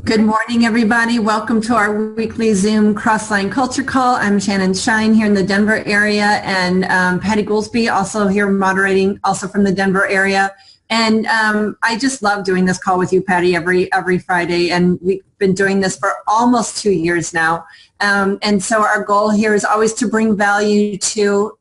Good morning, everybody. Welcome to our weekly Zoom Crossline Culture Call. I'm Shannon Shine here in the Denver area, and Patty Goolsby also here moderating, also from the Denver area. And I just love doing this call with you, Patty, every Friday, and we've been doing this for almost 2 years now. And so our goal here is always to bring value to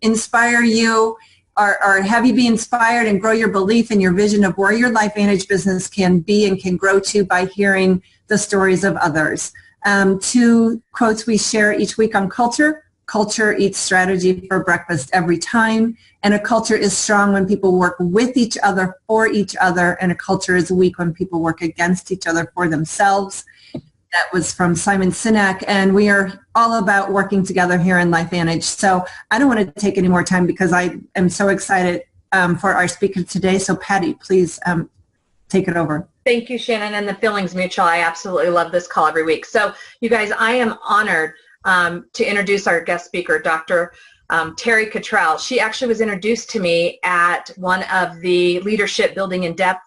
inspire you, or have you be inspired and grow your belief and your vision of where your LifeVantage business can be and can grow to by hearing the stories of others. 2 quotes we share each week on culture. Culture eats strategy for breakfast every time, and a culture is strong when people work with each other, for each other, and a culture is weak when people work against each other for themselves. That was from Simon Sinek, and we are all about working together here in LifeVantage. So I don't want to take any more time because I am so excited for our speaker today. So Patty, please take it over. Thank you, Shannon, and the feeling's mutual. I absolutely love this call every week. So you guys, I am honored to introduce our guest speaker, Dr. Terri Cottrell. She actually was introduced to me at one of the Leadership Building in Depth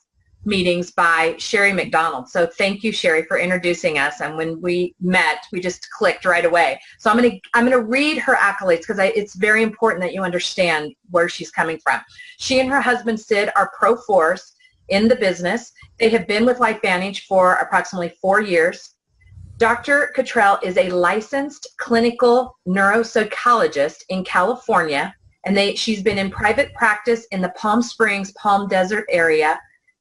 meetings by Sherry McDonald. So thank you, Sherry, for introducing us. And when we met, we just clicked right away. So I'm gonna read her accolades because it's very important that you understand where she's coming from. She and her husband Sid are pro force in the business. They have been with LifeVantage for approximately 4 years. Dr. Cottrell is a licensed clinical neuropsychologist in California, and she's been in private practice in the Palm Springs, Palm Desert area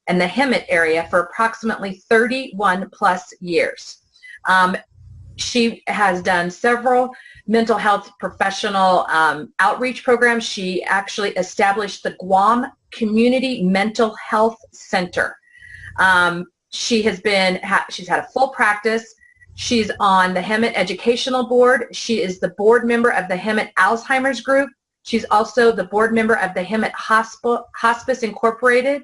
and the Hemet area for approximately 31 plus years. She has done several mental health professional outreach programs. She actually established the Guam Community Mental Health Center. She's had a full practice. She's on the Hemet Educational Board. She is the board member of the Hemet Alzheimer's Group. She's also the board member of the Hemet Hospice Incorporated,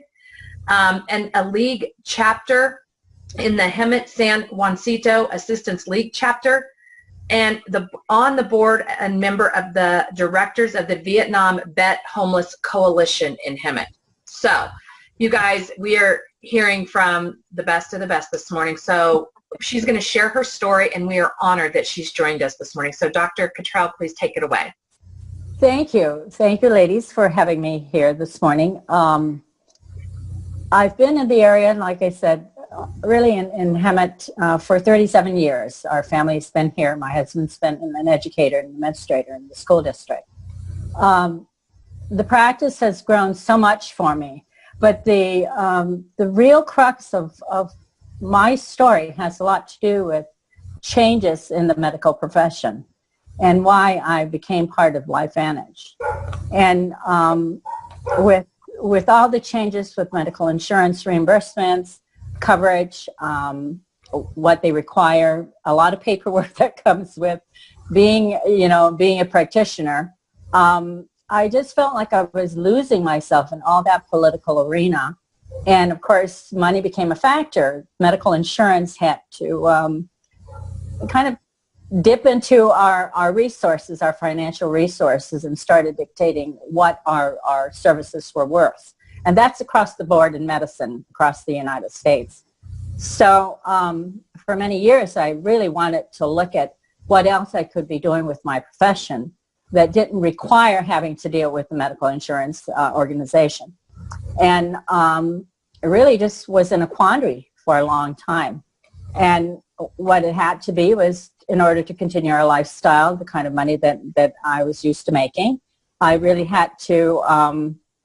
and a league chapter in the Hemet San Juancito Assistance League chapter, and on the board and member of the directors of the Vietnam Vet Homeless Coalition in Hemet. So you guys, we are hearing from the best of the best this morning. So she's going to share her story, and we are honored that she's joined us this morning. So Dr. Cottrell, please take it away. Thank you. Thank you, ladies, for having me here this morning. I've been in the area, like I said, really in Hemet for 37 years. Our family's been here. My husband's been an educator and administrator in the school district. The practice has grown so much for me, but the real crux of my story has a lot to do with changes in the medical profession and why I became part of LifeVantage. And with all the changes with medical insurance reimbursements, coverage, what they require, a lot of paperwork that comes with being a practitioner, I just felt like I was losing myself in all that political arena. And of course, money became a factor. Medical insurance had to kind of dip into our resources, our financial resources, and started dictating what our services were worth. And that's across the board in medicine across the United States. So for many years, I really wanted to look at what else I could be doing with my profession that didn't require having to deal with the medical insurance organization. And it really just was in a quandary for a long time. And what it had to be was, in order to continue our lifestyle, the kind of money that I was used to making, I really had to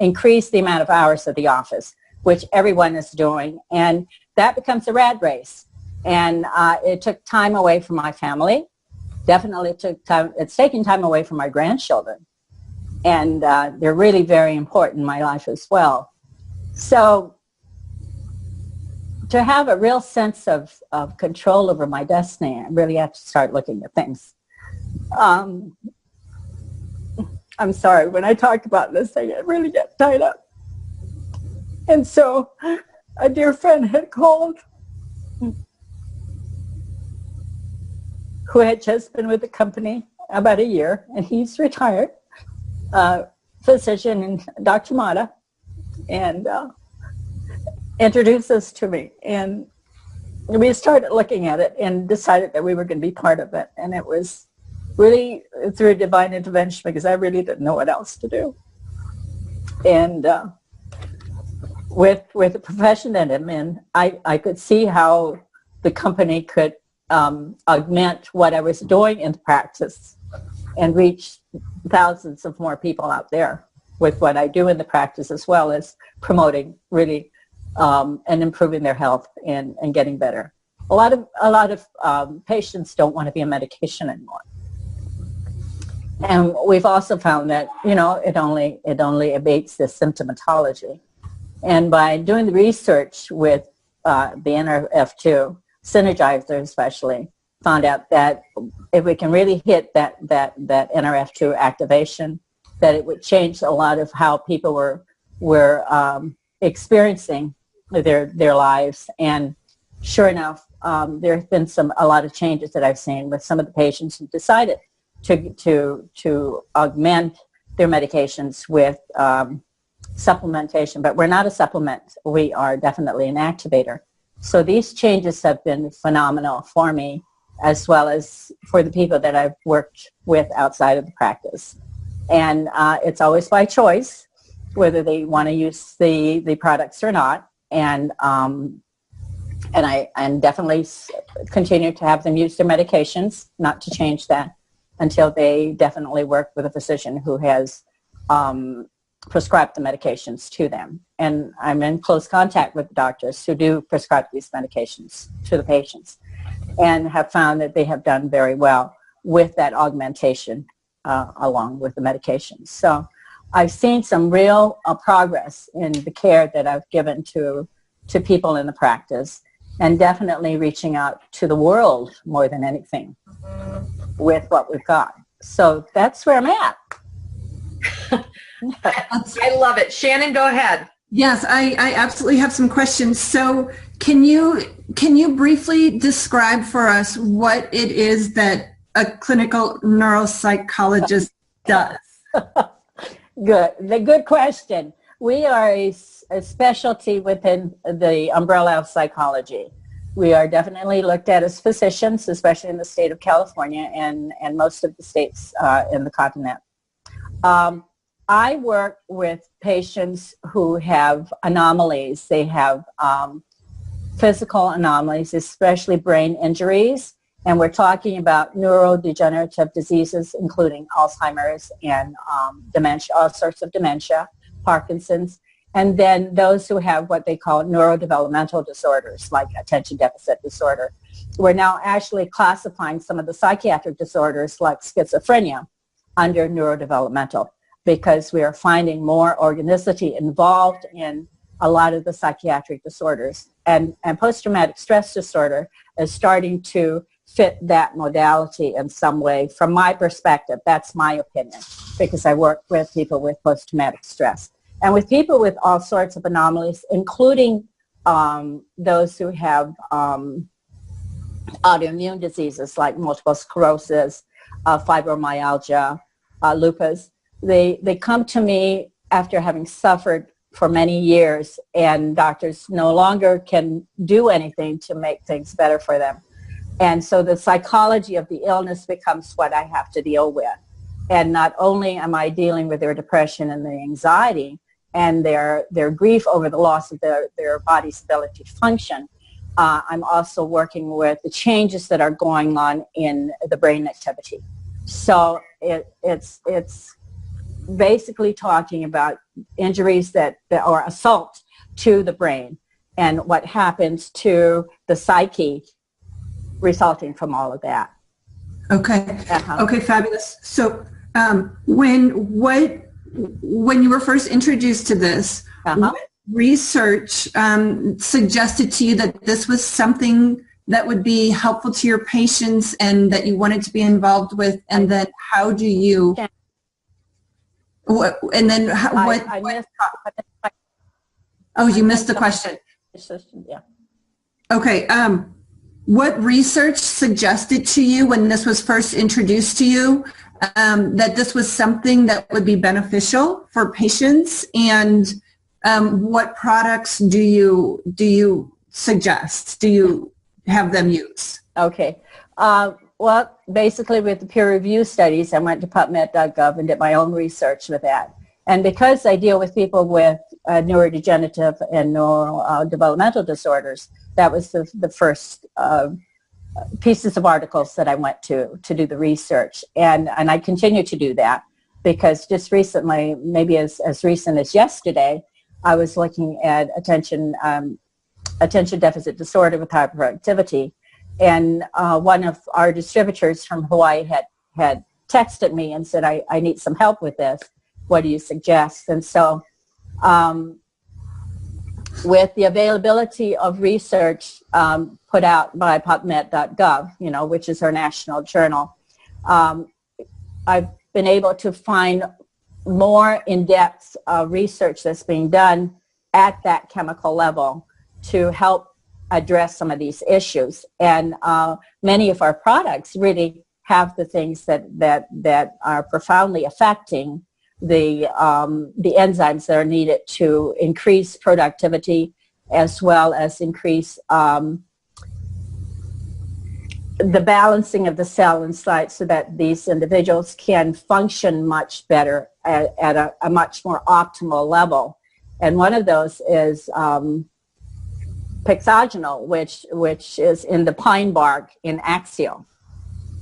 increase the amount of hours at the office, which everyone is doing. And that becomes a rat race. And it took time away from my family. Definitely took time. It's taken time away from my grandchildren. And they're really very important in my life as well. So to have a real sense of control over my destiny, I really have to start looking at things. I'm sorry, when I talk about this, I really get tied up. And so a dear friend had called who had just been with the company about a year, and he's retired, physician, and Dr. Mata, and introduced us to me. And we started looking at it and decided that we were going to be part of it. And it was really through divine intervention, because I really didn't know what else to do. And with the profession that I'm in, I could see how the company could augment what I was doing in practice and reach thousands of more people out there with what I do in the practice, as well as promoting really and improving their health and getting better. A lot of patients don't want to be on medication anymore. And we've also found that, you know, it only abates the symptomatology. And by doing the research with the NRF2, Synergizer especially, found out that if we can really hit that NRF2 activation, that it would change a lot of how people were experiencing their lives. And sure enough, there have been a lot of changes that I've seen with some of the patients who decided to augment their medications with supplementation. But we're not a supplement. We are definitely an activator. So these changes have been phenomenal for me, as well as for the people that I've worked with outside of the practice. And it's always by choice whether they want to use the products or not. And I definitely continue to have them use their medications, not to change that, until they definitely work with a physician who has prescribed the medications to them. And I'm in close contact with doctors who do prescribe these medications to the patients, and have found that they have done very well with that augmentation along with the medications. So I've seen some real progress in the care that I've given to people in the practice, and definitely reaching out to the world more than anything with what we've got. So that's where I'm at. I love it. Shannon, go ahead. Yes, I absolutely have some questions. So can you briefly describe for us what it is that a clinical neuropsychologist does? Good question. We are a specialty within the umbrella of psychology. We are definitely looked at as physicians, especially in the state of California and most of the states in the continent. I work with patients who have anomalies. They have physical anomalies, especially brain injuries. And we're talking about neurodegenerative diseases, including Alzheimer's and dementia, all sorts of dementia, Parkinson's. And then those who have what they call neurodevelopmental disorders, like attention deficit disorder. We're now actually classifying some of the psychiatric disorders, like schizophrenia, under neurodevelopmental, because we are finding more organicity involved in a lot of the psychiatric disorders. And post-traumatic stress disorder is starting to fit that modality in some way. From my perspective, that's my opinion, because I work with people with post-traumatic stress. And with people with all sorts of anomalies, including those who have autoimmune diseases like multiple sclerosis, fibromyalgia, lupus, they come to me after having suffered for many years, and doctors no longer can do anything to make things better for them. And so the psychology of the illness becomes what I have to deal with. And not only am I dealing with their depression and their anxiety and their grief over the loss of their body's ability to function, I'm also working with the changes that are going on in the brain activity. So it's basically talking about injuries that are assault to the brain and what happens to the psyche resulting from all of that. Okay. Okay, fabulous. So when you were first introduced to this, what research suggested to you that this was something that would be helpful to your patients and that you wanted to be involved with? And then how do you... And then you missed the question. Yeah. Okay. What research suggested to you when this was first introduced to you that this was something that would be beneficial for patients? And what products do you suggest? Do have them use? Okay. Well, basically with the peer review studies, I went to PubMed.gov and did my own research with that. And because I deal with people with neurodegenerative and neurodevelopmental disorders, that was the first pieces of articles that I went to do the research. And I continue to do that because just recently, maybe as recent as yesterday, I was looking at attention deficit disorder with hyperactivity. And one of our distributors from Hawaii had texted me and said, I need some help with this. What do you suggest? And so with the availability of research put out by PubMed.gov, which is our national journal, I've been able to find more in-depth research that's being done at that chemical level to help address some of these issues. And many of our products really have the things that are profoundly affecting the enzymes that are needed to increase productivity as well as increase the balancing of the cell inside so that these individuals can function much better at a much more optimal level. And one of those is pixagonal, which is in the pine bark in Axial.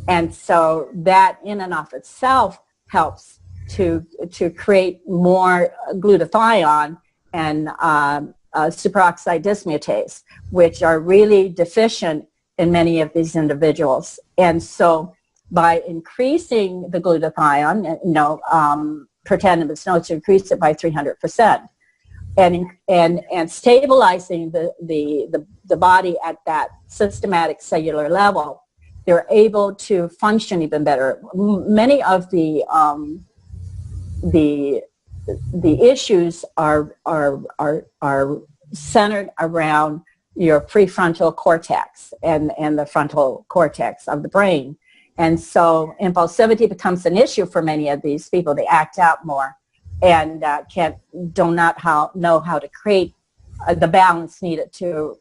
And so that in and of itself helps to create more glutathione and superoxide dismutase, which are really deficient in many of these individuals. And so by increasing the glutathione, pretend it's known to increase it by 300%, and stabilizing the body at that systematic cellular level, they're able to function even better. Many of the issues are centered around your prefrontal cortex and the frontal cortex of the brain. And so impulsivity becomes an issue for many of these people. They act out more and do not know how to create the balance needed to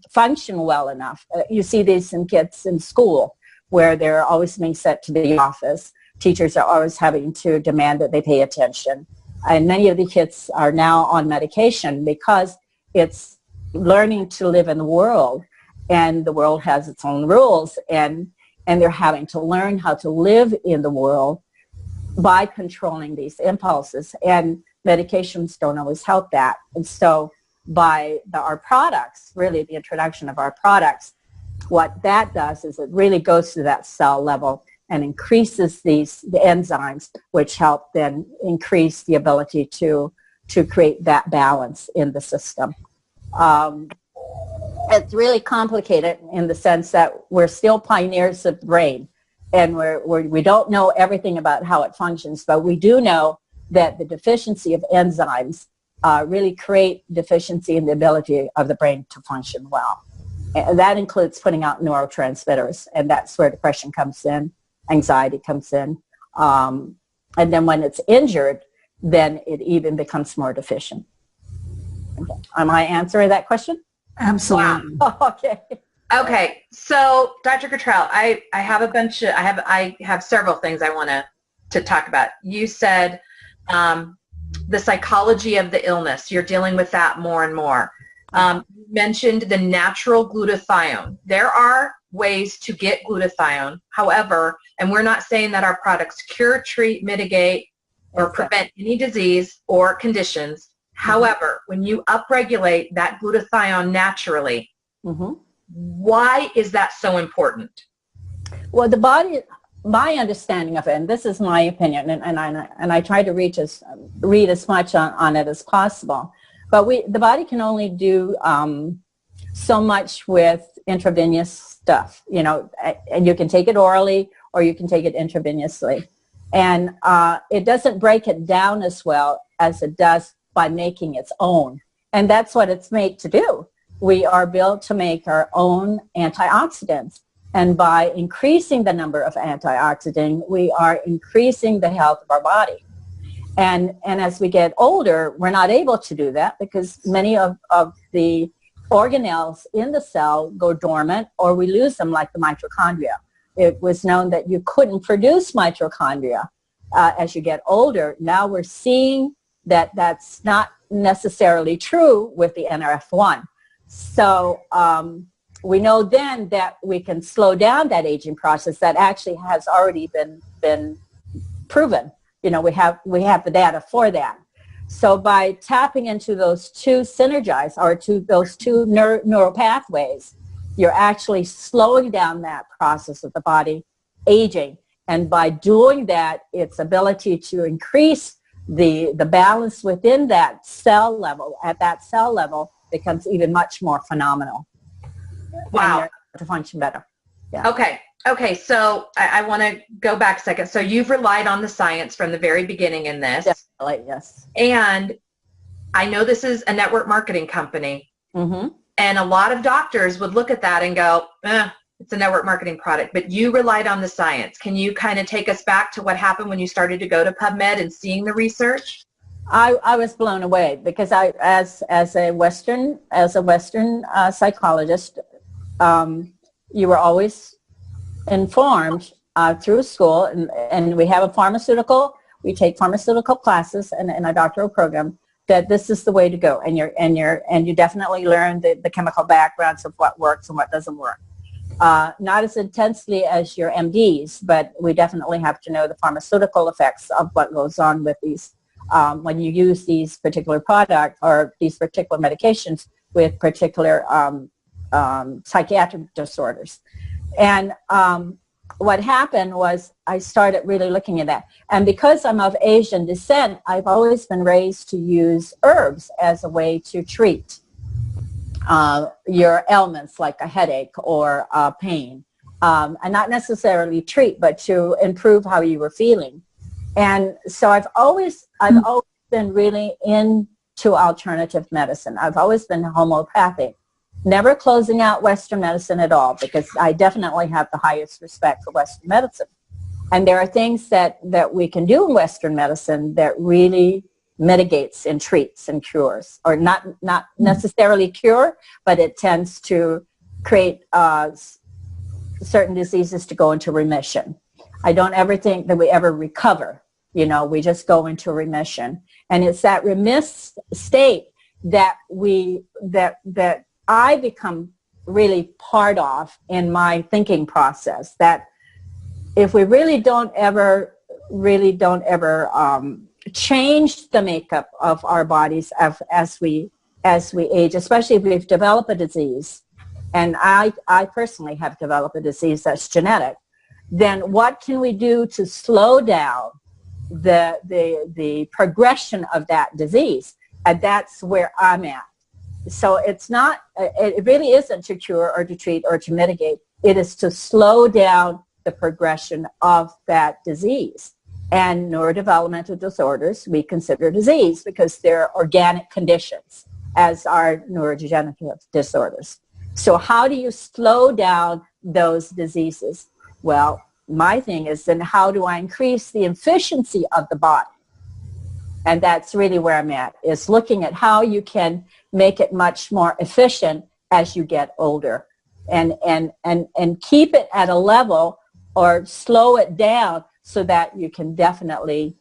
function well enough. You see these in kids in school where they're always being sent to the office. Teachers are always having to demand that they pay attention. And many of the kids are now on medication because it's learning to live in the world, and the world has its own rules, and they're having to learn how to live in the world by controlling these impulses, and medications don't always help that. And so by our products, really the introduction of our products, what that does is it really goes to that cell level and increases the enzymes, which help then increase the ability to create that balance in the system. It's really complicated in the sense that we're still pioneers of the brain, and we don't know everything about how it functions, but we do know that the deficiency of enzymes really create deficiency in the ability of the brain to function well. And that includes putting out neurotransmitters, and that's where depression comes in, anxiety comes in. And then when it's injured, then it even becomes more deficient. Okay. Am I answering that question? Absolutely. Wow. Okay. Okay. So, Dr. Cottrell, I have a bunch of, I have several things I want to talk about. You said the psychology of the illness. You're dealing with that more and more. You mentioned the natural glutathione. There are ways to get glutathione. However, and we're not saying that our products cure, treat, mitigate, or prevent any disease or conditions. However, when you upregulate that glutathione naturally, why is that so important? Well, the body, my understanding of it, and this is my opinion, and I try to read as much on it as possible, but the body can only do so much with intravenous stuff, and you can take it orally or you can take it intravenously. And it doesn't break it down as well as it does by making its own. And that's what it's made to do. We are built to make our own antioxidants. And by increasing the number of antioxidants, we are increasing the health of our body. And as we get older, we're not able to do that because many of the organelles in the cell go dormant, or we lose them, like the mitochondria. It was known that you couldn't produce mitochondria as you get older. Now we're seeing that that's not necessarily true with the NRF1. So we know then that we can slow down that aging process. That actually has already been proven. You know, we have the data for that. So by tapping into those two synergize, or those two neural pathways, you're actually slowing down that process of the body aging. And by doing that, its ability to increase the balance within that cell level, at that cell level, becomes even much more phenomenal. Wow. And you're to function better. Yeah. Okay, so I want to go back a second. So you've relied on the science from the very beginning in this. Definitely, yes. And I know this is a network marketing company. Mm-hmm. And a lot of doctors would look at that and go, it's a network marketing product. But you relied on the science. Can you kind of take us back to what happened when you started to go to PubMed and seeing the research? I was blown away, because as a Western psychologist, you were always informed through school, and we have we take pharmaceutical classes in our doctoral program, that this is the way to go, and you definitely learn the chemical backgrounds of what works and what doesn't work. Not as intensely as your MDs, but we definitely have to know the pharmaceutical effects of what goes on with these when you use these particular products or these particular medications with particular psychiatric disorders. And what happened was I started really looking at that. And because I'm of Asian descent, I've always been raised to use herbs as a way to treat your ailments, like a headache or pain. And not necessarily treat, but to improve how you were feeling. And so I've always been really into alternative medicine. I've always been homeopathic. Never closing out Western medicine at all, because I definitely have the highest respect for Western medicine. And there are things that we can do in Western medicine that really mitigates and treats and cures, or not necessarily cure, but it tends to create certain diseases to go into remission. I don't ever think that we ever recover. You know, we just go into remission. And it's that remiss state that that I become really part of in my thinking process, that if we really don't ever change the makeup of our bodies as we age, especially if we've developed a disease, and I personally have developed a disease that's genetic, then what can we do to slow down the progression of that disease? And that's where I'm at. So it really isn't to cure or to treat or to mitigate. It is to slow down the progression of that disease. And neurodevelopmental disorders we consider disease because they're organic conditions, as are neurodegenerative disorders. So how do you slow down those diseases? Well, my thing is, then how do I increase the efficiency of the body? And that's really where I'm at, is looking at how you can make it much more efficient as you get older, and keep it at a level or slow it down so that you can definitely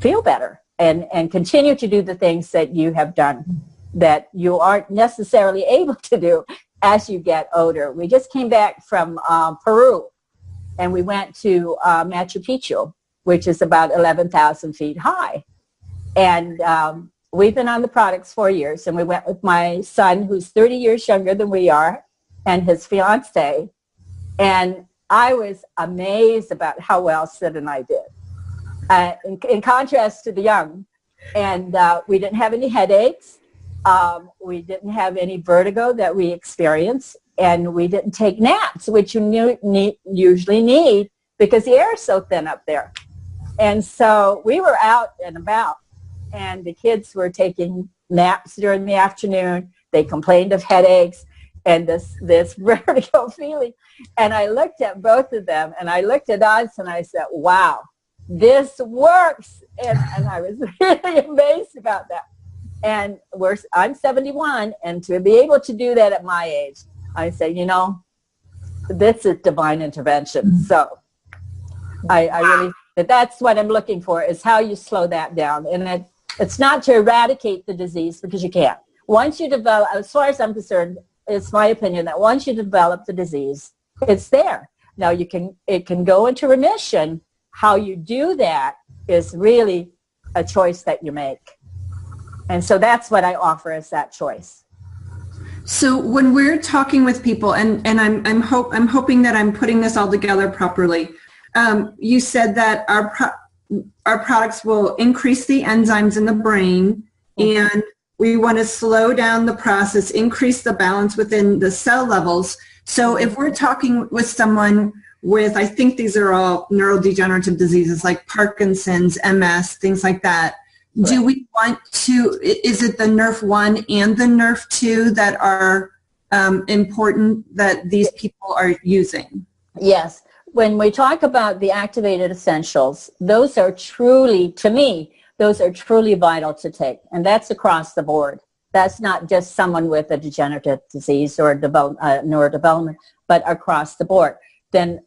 feel better and continue to do the things that you have done that you aren't necessarily able to do as you get older. We just came back from Peru, and we went to Machu Picchu, which is about 11,000 feet high. And we've been on the products 4 years, and we went with my son, who's 30 years younger than we are, and his fiance. And I was amazed about how well Sid and I did, in contrast to the young. And we didn't have any headaches. We didn't have any vertigo that we experienced. And we didn't take naps, which you usually need because the air is so thin up there. And so we were out and about, and the kids were taking naps during the afternoon. They complained of headaches and this vertigo feeling. And I looked at both of them, and I looked at us, and I said, wow, this works. And I was really amazed about that. And I'm 71, and to be able to do that at my age, I say, you know, this is divine intervention. So I really, that's what I'm looking for, is how you slow that down. And it's not to eradicate the disease, because you can't. Once you develop, as far as I'm concerned, it's my opinion that once you develop the disease, it's there. Now it can go into remission. How you do that is really a choice that you make. And so that's what I offer, as that choice. So when we're talking with people, and I'm hoping that I'm putting this all together properly. You said that our products will increase the enzymes in the brain, and we want to slow down the process, increase the balance within the cell levels. So if we're talking with someone with, I think these are all neurodegenerative diseases like Parkinson's, MS, things like that. Right. Do we want to, is it the NRF1 and the NRF2 that are important that these people are using? Yes. When we talk about the activated essentials, those are truly, to me, those are truly vital to take. And that's across the board. That's not just someone with a degenerative disease or neurodevelopment, but across the board. Then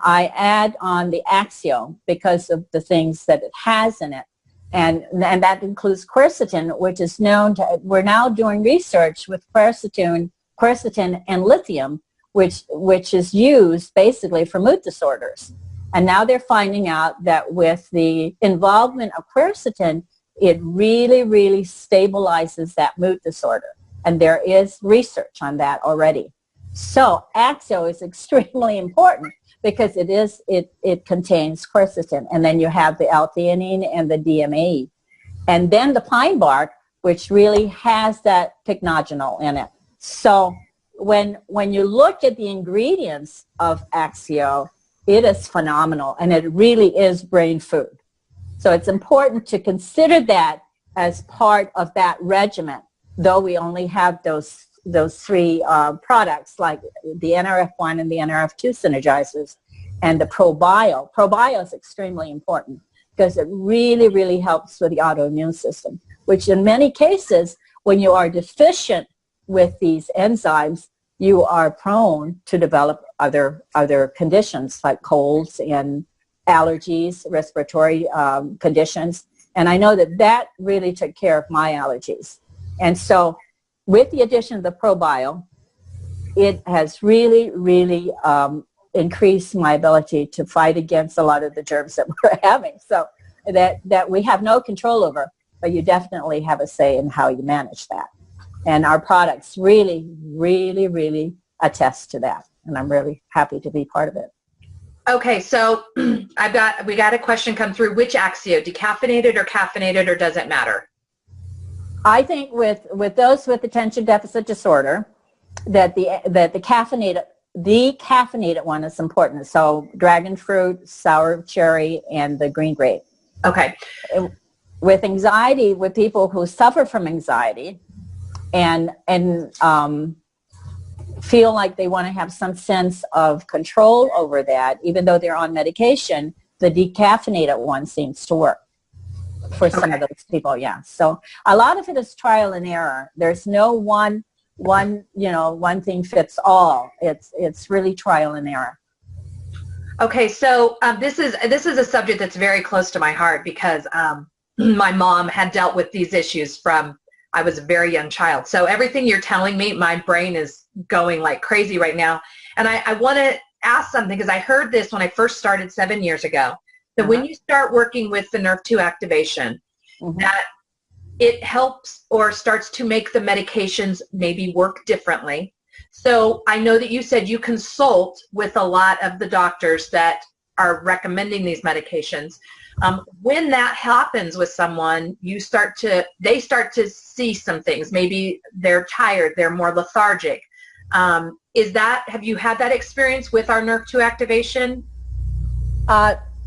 I add on the Axio because of the things that it has in it. And that includes quercetin, which is known to, we're now doing research with quercetin and lithium, which is used basically for mood disorders. And now they're finding out that with the involvement of quercetin, it really, really stabilizes that mood disorder. And there is research on that already. So Axio is extremely important because it contains quercetin, and then you have the L-theanine and the DMAE. And then the pine bark, which really has that pycnogenol in it. So when you look at the ingredients of Axio, it is phenomenal, and it really is brain food. So it's important to consider that as part of that regimen, though we only have those three products, like the NRF1 and the NRF2 synergizers, and the ProBio. ProBio is extremely important because it really, really helps with the autoimmune system, which in many cases, when you are deficient with these enzymes, you are prone to develop other conditions like colds and allergies, respiratory conditions. And I know that really took care of my allergies. And so with the addition of the ProBio, it has really, really increased my ability to fight against a lot of the germs that we're having. So that we have no control over, but you definitely have a say in how you manage that. And our products really, really, really attest to that. And I'm really happy to be part of it. Okay, so we got a question come through. Which Axio, decaffeinated or caffeinated, or does it matter? I think with those with attention deficit disorder, that the caffeinated one is important. So dragon fruit, sour cherry, and the green grape. Okay. With anxiety, with people who suffer from anxiety, and feel like they want to have some sense of control over that, even though they're on medication, the decaffeinated one seems to work for some of those people. Yeah. So a lot of it is trial and error. There's no one thing fits all. It's really trial and error. Okay. So this is a subject that's very close to my heart because my mom had dealt with these issues from I was a very young child. So everything you're telling me, my brain is going like crazy right now. And I want to ask something because I heard this when I first started 7 years ago, that when you start working with the NRF2 activation, that it helps or starts to make the medications maybe work differently. So I know that you said you consult with a lot of the doctors that are recommending these medications. When that happens with someone, they start to see some things. Maybe they're tired, they're more lethargic. Have you had that experience with our NRF2 activation?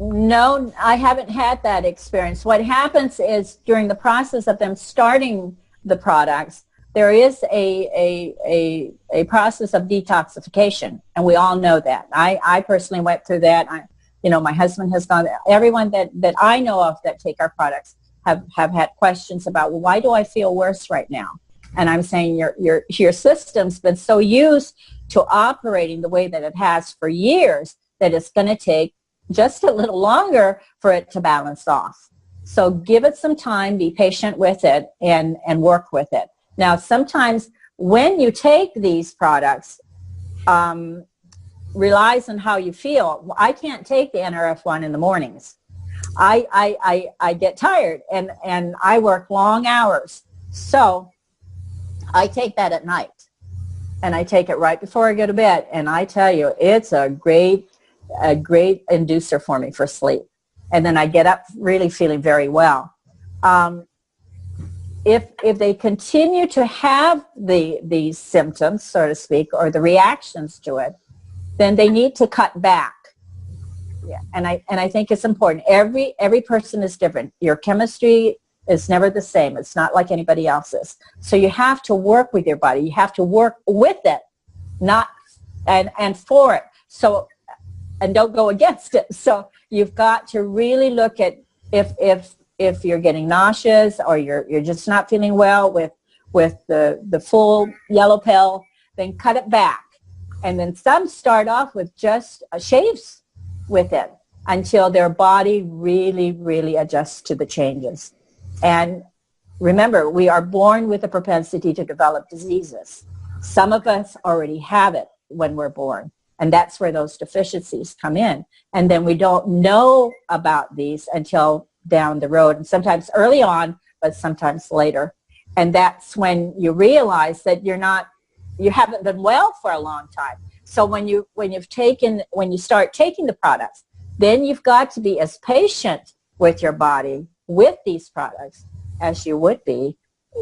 No, I haven't had that experience. What happens is during the process of them starting the products, there is a process of detoxification, and we all know that. I personally went through that. My husband has gone. Everyone that I know of that take our products have had questions about, well, why do I feel worse right now? And I'm saying your system's been so used to operating the way that it has for years that it's going to take just a little longer for it to balance off. So give it some time, be patient with it, and work with it. Now, sometimes when you take these products, relies on how you feel. I can't take the NRF1 in the mornings. I get tired, and I work long hours. So I take that at night, and I take it right before I go to bed. And I tell you, it's a great inducer for me for sleep. And then I get up really feeling very well. If they continue to have these symptoms, so to speak, or the reactions to it, then they need to cut back. Yeah, and I think it's important. Every person is different. Your chemistry is never the same. It's not like anybody else's. So you have to work with your body. You have to work with it, not and for it. So, and don't go against it. So you've got to really look at if you're getting nauseous or you're just not feeling well with the full yellow pill, then cut it back. And then some start off with just shaves with it until their body really, really adjusts to the changes. And remember, we are born with a propensity to develop diseases. Some of us already have it when we're born. And that's where those deficiencies come in. And then we don't know about these until down the road. And sometimes early on, but sometimes later. And that's when you realize that you haven't been well for a long time. So when you start taking the products, then you've got to be as patient with your body with these products as you would be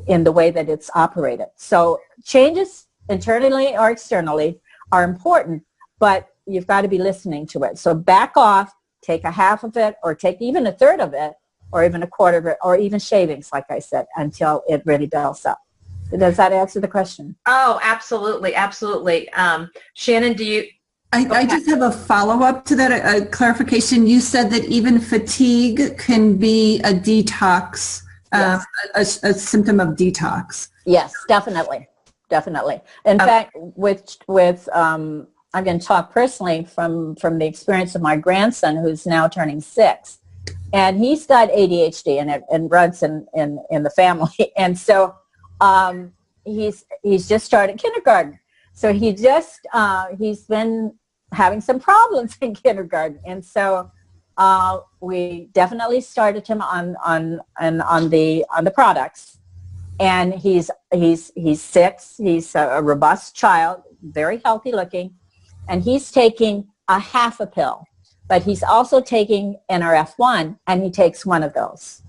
in the way that it's operated. So changes internally or externally are important, but you've got to be listening to it. So back off, take a half of it, or take even a third of it, or even a quarter of it, or even shavings, like I said, until it really builds up. Does that answer the question? Oh, absolutely, absolutely. Shannon, do you? I just have a follow-up to that, a clarification. You said that even fatigue can be a detox, yes. A symptom of detox. Yes, definitely. Definitely. In fact, I'm going to talk personally from the experience of my grandson, who's now turning 6. And he's got ADHD, and it runs in the family. And so he's just started kindergarten. So he's been having some problems in kindergarten. And so we definitely started him on the products. And he's 6. He's a robust child, very healthy looking. And he's taking a half a pill. But he's also taking NRF1, and he takes one of those.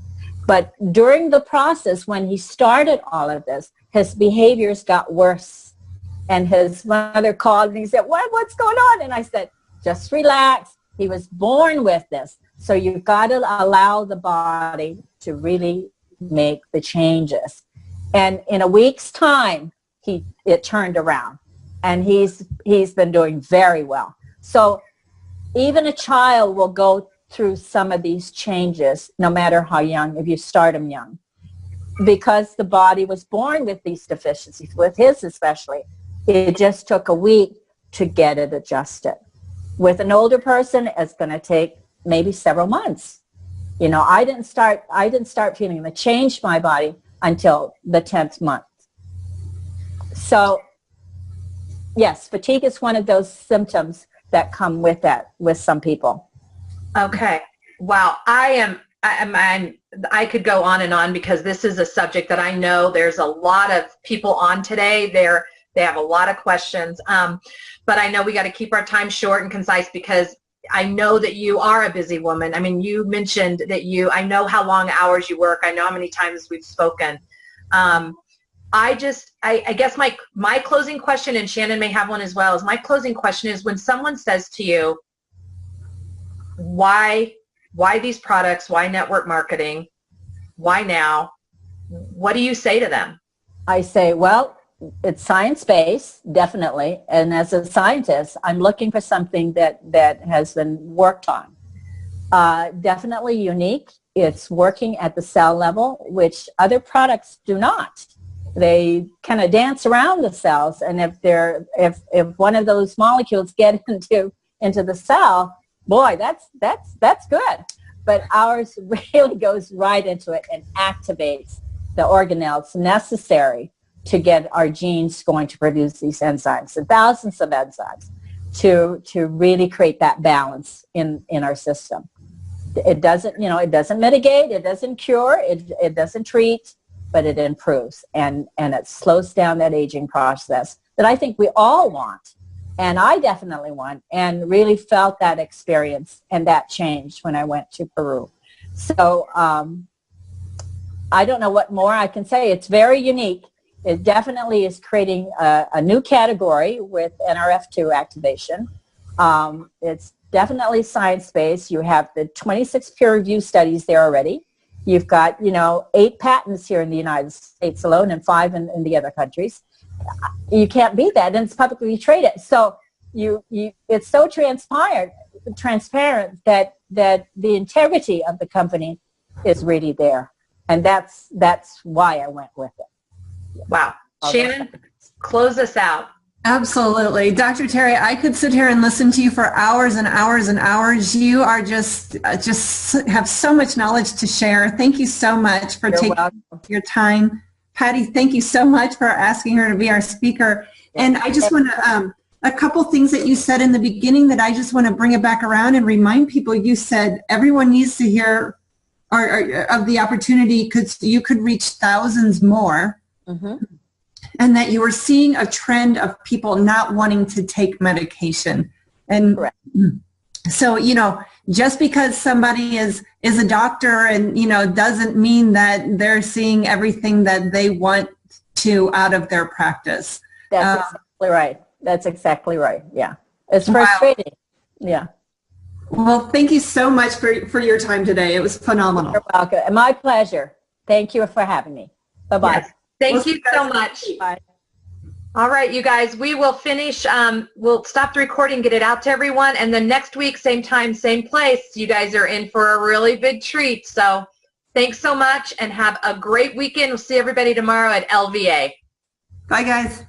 But during the process, when he started all of this, his behaviors got worse. And his mother called and he said, what's going on? And I said, just relax. He was born with this. So you've got to allow the body to really make the changes. And in a week's time, it turned around. And he's been doing very well. So even a child will go through some of these changes, no matter how young, if you start them young, because the body was born with these deficiencies, with his especially. It just took a week to get it adjusted. With an older person, it's going to take maybe several months. You know, I didn't start feeling the change in my body until the 10th month. So, yes, fatigue is one of those symptoms that come with that with some people. Okay. Wow. I could go on and on because this is a subject that I know there's a lot of people on today. They have a lot of questions. But I know we got to keep our time short and concise because I know that you are a busy woman. I mean, you mentioned that I know how long hours you work. I know how many times we've spoken. I guess my closing question, and Shannon may have one as well, is my closing question is when someone says to you, why these products, why network marketing, why now? What do you say to them? I say, well, it's science-based, definitely. And as a scientist, I'm looking for something that has been worked on. Definitely unique it's working at the cell level, which other products do not. They kind of dance around the cells, and if one of those molecules get into the cell, boy, that's good. But ours really goes right into it and activates the organelles necessary to get our genes going to produce these enzymes, and thousands of enzymes, to really create that balance in our system. It doesn't mitigate, it doesn't cure, it doesn't treat, but it improves, and it slows down that aging process that I think we all want, and I definitely want, and really felt that experience and that change when I went to Peru. So I don't know what more I can say. It's very unique. It definitely is creating a new category with NRF2 activation. It's definitely science-based. You have the 26 peer-reviewed studies there already. You've got, 8 patents here in the United States alone and 5 in the other countries. You can't beat that, and it's publicly traded. So it's so transparent that the integrity of the company is really there, and that's why I went with it. Wow. Shannon, close us out. Absolutely. Dr. Terri, I could sit here and listen to you for hours and hours and hours. You are just have so much knowledge to share. Thank you so much for taking your time. Patty, thank you so much for asking her to be our speaker. And I just want to, a couple things that you said in the beginning that I just want to bring it back around and remind people. You said everyone needs to hear of the opportunity because you could reach thousands more. Mm-hmm. And that you were seeing a trend of people not wanting to take medication. And correct. So, just because somebody is a doctor and, doesn't mean that they're seeing everything that they want to out of their practice. That's exactly right. That's exactly right. Yeah. It's frustrating. Wow. Yeah. Well, thank you so much for your time today. It was phenomenal. You're welcome. My pleasure. Thank you for having me. Bye-bye. Yes. Thank you so much. Bye. All right, you guys, we will finish. We'll stop the recording, get it out to everyone, and then next week, same time, same place, you guys are in for a really big treat. So thanks so much, and have a great weekend. We'll see everybody tomorrow at LVA. Bye, guys.